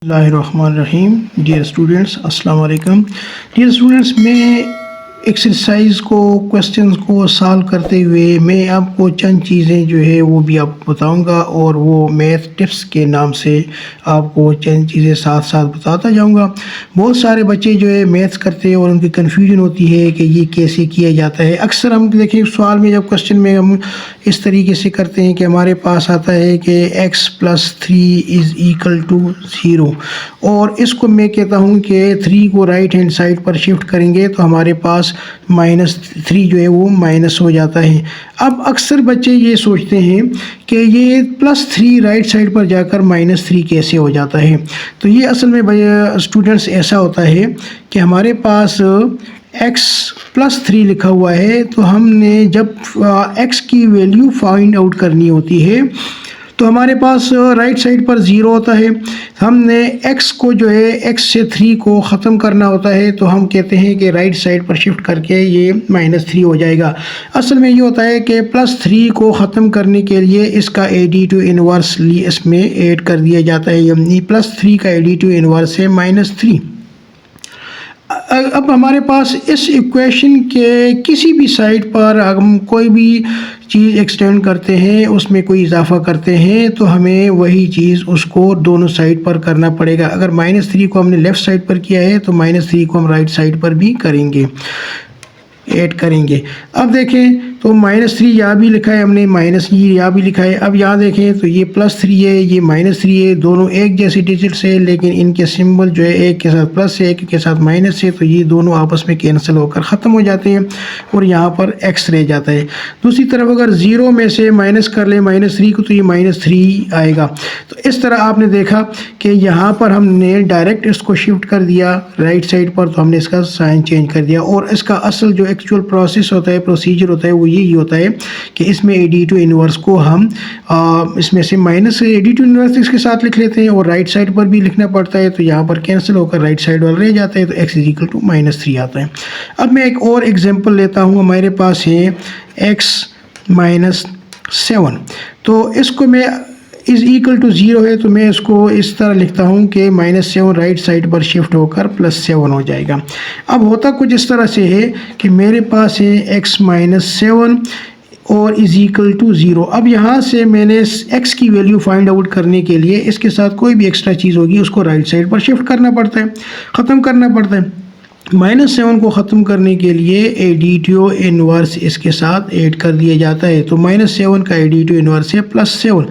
Bismillahirrahmanirrahim. Dear students, अस्सलाम वालेकुम. Dear students, मैं एक्सरसाइज को क्वेश्चंस को सॉल्व करते हुए मैं आपको चंद चीज़ें जो है वो भी आपको बताऊंगा और वो मैथ टिप्स के नाम से आपको चंद चीज़ें साथ साथ बताता जाऊंगा. बहुत सारे बच्चे जो है मैथ्स करते हैं और उनकी कन्फ्यूजन होती है कि ये कैसे किया जाता है. अक्सर हम देखें सवाल में, जब क्वेश्चन में हम इस तरीके से करते हैं कि हमारे पास आता है कि x + 3 इज़ इक्वल टू 0 और इसको मैं कहता हूँ कि 3 को राइट हैंड साइड पर शिफ्ट करेंगे तो हमारे पास -3 जो है वो माइनस हो जाता है. अब अक्सर बच्चे ये सोचते हैं कि ये +3 राइट साइड पर जाकर -3 कैसे हो जाता है. तो ये असल में स्टूडेंट्स ऐसा होता है कि हमारे पास x + 3 लिखा हुआ है, तो हमने जब x की वैल्यू फाइंड आउट करनी होती है तो हमारे पास राइट साइड पर 0 होता है. हमने x को जो है x से 3 को ख़त्म करना होता है, तो हम कहते हैं कि राइट साइड पर शिफ्ट करके ये -3 हो जाएगा. असल में ये होता है कि +3 को ख़त्म करने के लिए इसका एडिटिव इन्वर्स इसमें ऐड कर दिया जाता है, यानी +3 का एडिटिव इन्वर्स है -3. अब हमारे पास इस इक्वेशन के किसी भी साइड पर हम कोई भी चीज़ एक्सटेंड करते हैं, उसमें कोई इजाफा करते हैं, तो हमें वही चीज़ उसको दोनों साइड पर करना पड़ेगा. अगर -3 को हमने लेफ़्ट साइड पर किया है तो -3 को हम राइट साइड पर भी करेंगे, ऐड करेंगे. अब देखें तो -3 यहाँ भी लिखा है हमने, -3 यहाँ भी लिखा है. अब यहाँ देखें तो ये +3 है, ये -3 है, दोनों एक जैसे डिजिट्स है, लेकिन इनके सिंबल जो है एक के साथ प्लस है, एक के साथ माइनस है, तो ये दोनों आपस में कैंसिल होकर ख़त्म हो जाते हैं और यहाँ पर x रह जाता है. दूसरी तरफ अगर 0 में से माइनस कर ले -3 को तो ये -3 आएगा. तो इस तरह आपने देखा कि यहाँ पर हमने डायरेक्ट इसको शिफ्ट कर दिया राइट साइड पर, तो हमने इसका साइन चेंज कर दिया. और इसका असल जो एक्चुअल प्रोसेस होता है, प्रोसीजर होता है, वो यही होता है कि इसमें एडिटिव इन्वर्स को हम इसमें से माइनस एडिटिव इन्वर्स इसके साथ लिख लेते हैं और राइट साइड पर भी लिखना पड़ता है, तो यहाँ पर कैंसिल होकर राइट साइड वाला रह जाता है, तो x = -3 आता है. अब मैं एक और एग्जांपल लेता हूँ. हमारे पास है x - 7, तो इसको मैं = 0 है, तो मैं इसको इस तरह लिखता हूँ कि -7 राइट साइड पर शिफ्ट होकर +7 हो जाएगा. अब होता कुछ इस तरह से है कि मेरे पास है x - 7 और = 0. अब यहाँ से मैंने x की वैल्यू फाइंड आउट करने के लिए इसके साथ कोई भी एक्स्ट्रा चीज़ होगी उसको राइट साइड पर शिफ्ट करना पड़ता है, ख़त्म करना पड़ता है. -7 को ख़त्म करने के लिए एडिटिव इन्वर्स इसके साथ ऐड कर दिया जाता है, तो -7 का एडिटिव इन्वर्स है +7.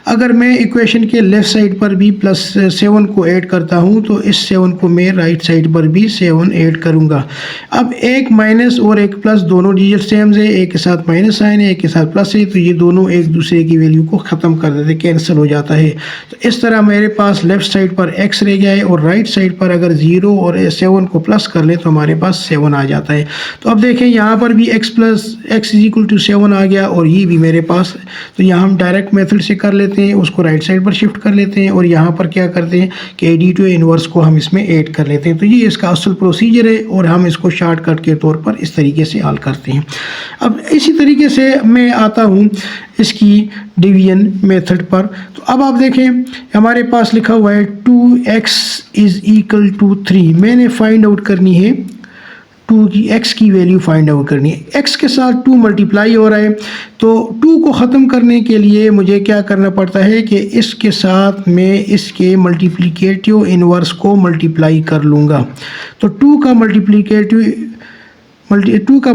अगर मैं इक्वेशन के लेफ़्ट साइड पर भी +7 को ऐड करता हूं तो इस 7 को मैं राइट साइड पर भी 7 ऐड करूंगा. अब एक माइनस और एक प्लस दोनों डिजिट सेम है, एक के साथ माइनस साइन है, एक के साथ प्लस है, तो ये दोनों एक दूसरे की वैल्यू को ख़त्म कर देते, कैंसिल हो जाता है. तो इस तरह मेरे पास लेफ़्ट साइड पर x रह गया है और राइट साइड पर अगर 0 और 7 को प्लस कर ले तो हमारे पास 7 आ जाता है. तो अब देखें यहाँ पर भी x = 7 आ गया और ये भी मेरे पास, तो यहाँ हम डायरेक्ट मेथड से कर लेते हैं, उसको राइट साइड पर शिफ्ट कर लेते हैं और यहाँ पर क्या करते हैं कि एडिटिव इन्वर्स को हम इसमें ऐड कर लेते हैं. तो ये इसका असल प्रोसीजर है और हम इसको शॉर्टकट के तौर पर इस तरीके से हल करते हैं. अब इसी तरीके से मैं आता हूँ इसकी डिवीजन मेथड पर. तो अब आप देखें हमारे पास लिखा हुआ है 2x = 3. मैंने फाइंड आउट करनी है 2 की x की वैल्यू फाइंड आउट करनी है. x के साथ 2 मल्टीप्लाई हो रहा है, तो 2 को ख़त्म करने के लिए मुझे क्या करना पड़ता है कि इसके साथ मैं इसके मल्टीप्लिकेटिव इन्वर्स को मल्टीप्लाई कर लूँगा. तो 2 का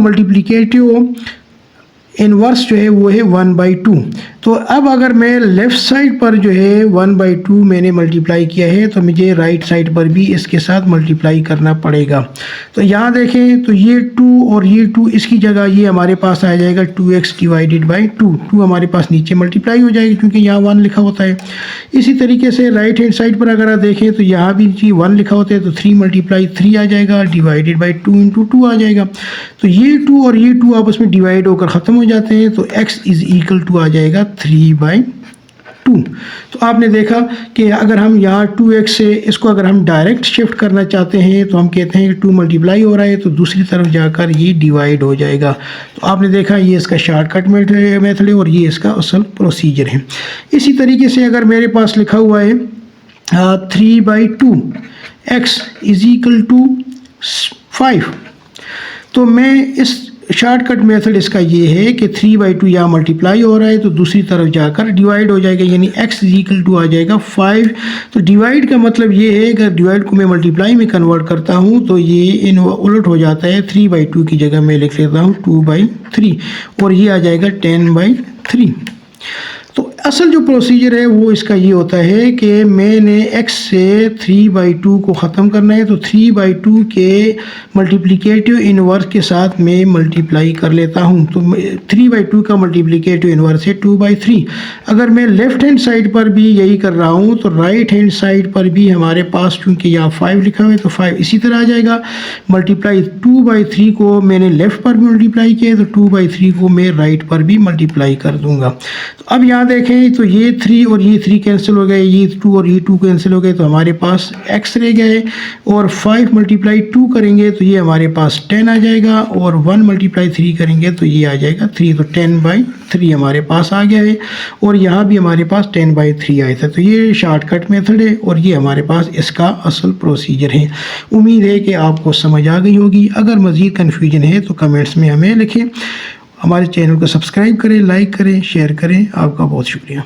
मल्टीप्लिकेटिव इन्वर्स जो है वो है 1/2. तो अब अगर मैं लेफ़्ट साइड पर जो है 1/2 मैंने मल्टीप्लाई किया है, तो मुझे राइट साइड पर भी इसके साथ मल्टीप्लाई करना पड़ेगा. तो यहाँ देखें तो ये 2 और ये 2 इसकी जगह ये हमारे पास आ जाएगा 2x / 2. 2 हमारे पास नीचे मल्टीप्लाई हो जाएगी क्योंकि यहाँ 1 लिखा होता है. इसी तरीके से राइट हैंड साइड पर अगर आप देखें तो यहाँ भी 1 लिखा होता है, तो 3 × 3 आ जाएगा, / 2 × 2 आ जाएगा. तो ये 2 और ये 2 आपस में डिवाइड होकर ख़त्म हो जाते हैं, तो x = आ जाएगा 3/2. तो आपने देखा कि अगर हम यहाँ 2x से इसको अगर हम डायरेक्ट शिफ्ट करना चाहते हैं तो हम कहते हैं कि 2 मल्टीप्लाई हो रहा है, तो दूसरी तरफ जाकर ये डिवाइड हो जाएगा. तो आपने देखा ये इसका शॉर्टकट मेथड है और ये इसका असल प्रोसीजर है. इसी तरीके से अगर मेरे पास लिखा हुआ है 3/2 x इज इक्वल टू 5। तो मैं इस शॉर्टकट मेथड इसका ये है कि 3/2 यहाँ मल्टीप्लाई हो रहा है तो दूसरी तरफ जाकर डिवाइड हो जाएगा, यानी x इज इक्वल टू आ जाएगा 5। तो डिवाइड का मतलब ये है कि डिवाइड को मैं मल्टीप्लाई में कन्वर्ट करता हूँ तो ये इन उलट हो जाता है, 3/2 की जगह मैं लिख लेता हूँ 2/3 और ये आ जाएगा 10/3। तो असल जो प्रोसीजर है वो इसका ये होता है कि मैंने x से 3/2 को ख़त्म करना है, तो 3/2 के मल्टीप्लिकेटिव इन्वर्स के साथ मैं मल्टीप्लाई कर लेता हूँ। तो 3/2 का मल्टीप्लिकेटिव इन्वर्स है 2/3। अगर मैं लेफ़्ट हैंड साइड पर भी यही कर रहा हूँ तो राइट हैंड साइड पर भी हमारे पास चूँकि यहाँ 5 लिखा हुआ है तो 5 इसी तरह आ जाएगा। मल्टीप्लाई 2/3 को मैंने लेफ़्ट पर भी मल्टीप्लाई किया तो 2/3 को मैं राइट पर भी मल्टीप्लाई कर दूँगा। तो अब यहाँ देखें तो ये 3 और ये 3 कैंसिल हो गए, ये 2 और ये 2 कैंसिल हो गए, तो हमारे पास x रह गए। और 5 मल्टीप्लाई 2 करेंगे तो ये हमारे पास 10 आ जाएगा, और 1 मल्टीप्लाई 3 करेंगे तो ये आ जाएगा 3, तो 10/3 हमारे पास आ गया है। और यहाँ भी हमारे पास 10/3 आया था। तो ये शॉर्टकट मेथड है और ये हमारे पास इसका असल प्रोसीजर है। उम्मीद है कि आपको समझ आ गई होगी। अगर मज़ीद कन्फ्यूजन है तो कमेंट्स में हमें लिखें। हमारे चैनल को सब्सक्राइब करें, लाइक करें, शेयर करें। आपका बहुत शुक्रिया।